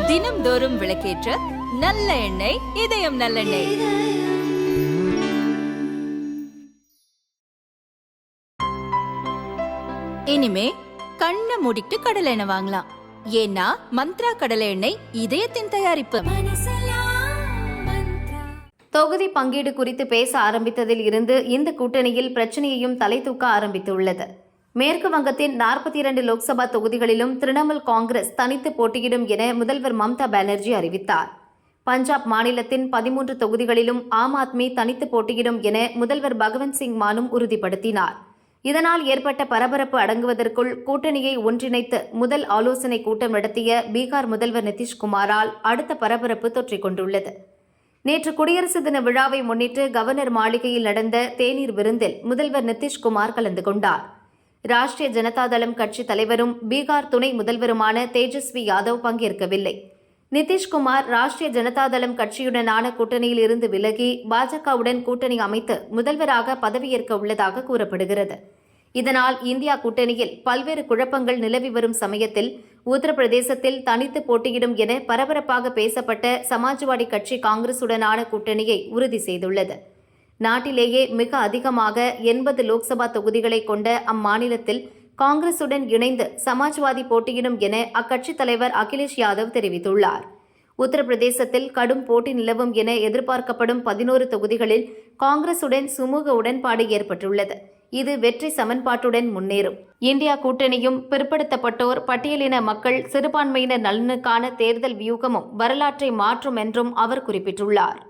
தினம்தோறும் விளக்கேற்ற நல்ல எண்ணெய், இதயம் நல்லெண்ணெய். இனிமே கண்ணை மூடிட்டு கடலை எண்ணெய் வாங்கலாம். ஏன்னா மந்த்ரா கடலை எண்ணெய் இதயத்தின் தயாரிப்பு. தொகுதி பங்கீடு குறித்து பேச ஆரம்பித்ததில் இருந்து இந்த கூட்டணியில் பிரச்சனையையும் தலை தூக்க ஆரம்பித்துள்ளது. மேற்கு வங்கத்தின் 42 லோக்சபா தொகுதிகளிலும் திரிணாமுல் காங்கிரஸ் தனித்து போட்டியிடும் என முதல்வர் மம்தா பானர்ஜி அறிவித்தார். பஞ்சாப் மாநிலத்தின் 13 தொகுதிகளிலும் ஆம் ஆத்மி தனித்து போட்டியிடும் என முதல்வர் பகவந்த் சிங் மானும் உறுதிப்படுத்தினார். இதனால் ஏற்பட்ட பரபரப்பு அடங்குவதற்குள் கூட்டணியை ஒன்றிணைத்து முதல் ஆலோசனை கூட்டம் நடத்திய பீகார் முதல்வர் நிதிஷ்குமாரால் அடுத்த பரபரப்பு தொற்றிக் கொண்டுள்ளது. நேற்று குடியரசு தின விழாவை முன்னிட்டு கவர்னர் மாளிகையில் நடந்த தேநீர் விருந்தில் முதல்வர் நிதிஷ்குமார் கலந்து கொண்டார். ராஷ்டிரிய ஜனதாதளம் கட்சி தலைவரும் பீகார் துணை முதல்வருமான தேஜஸ்வி யாதவ் பங்கேற்கவில்லை. நிதிஷ்குமார் ராஷ்டிரிய ஜனதாதளம் கட்சியுடனான கூட்டணியில் இருந்து விலகி பாஜகவுடன் கூட்டணி அமைத்து முதல்வராக பதவியேற்க உள்ளதாக கூறப்படுகிறது. இதனால் இந்தியா கூட்டணியில் பல்வேறு குழப்பங்கள் நிலவி வரும் சமயத்தில் உத்தரப்பிரதேசத்தில் தனித்து போட்டியிடும் என பரபரப்பாக பேசப்பட்ட சமாஜ்வாடி கட்சி காங்கிரசுடனான கூட்டணியை உறுதி செய்துள்ளது. நாட்டிலேயே மிக அதிகமாக 80 லோக்சபா தொகுதிகளை கொண்ட அம்மாநிலத்தில் காங்கிரசுடன் இணைந்து சமாஜ்வாதி போட்டியிடும் என அக்கட்சித் தலைவர் அகிலேஷ் யாதவ் தெரிவித்துள்ளார். உத்தரப்பிரதேசத்தில் கடும் போட்டி நிலவும் என எதிர்பார்க்கப்படும் 11 தொகுதிகளில் காங்கிரசுடன் சுமூக உடன்பாடு ஏற்பட்டுள்ளது. இது வெற்றி சமன்பாட்டுடன் முன்னேறும். இந்தியா கூட்டணியும் பிற்படுத்தப்பட்டோர், பட்டியலின மக்கள், சிறுபான்மையினர் நலனுக்கான தேர்தல் வியூகமும் வரலாற்றை மாற்றும் என்றும் அவர் குறிப்பிட்டுள்ளார்.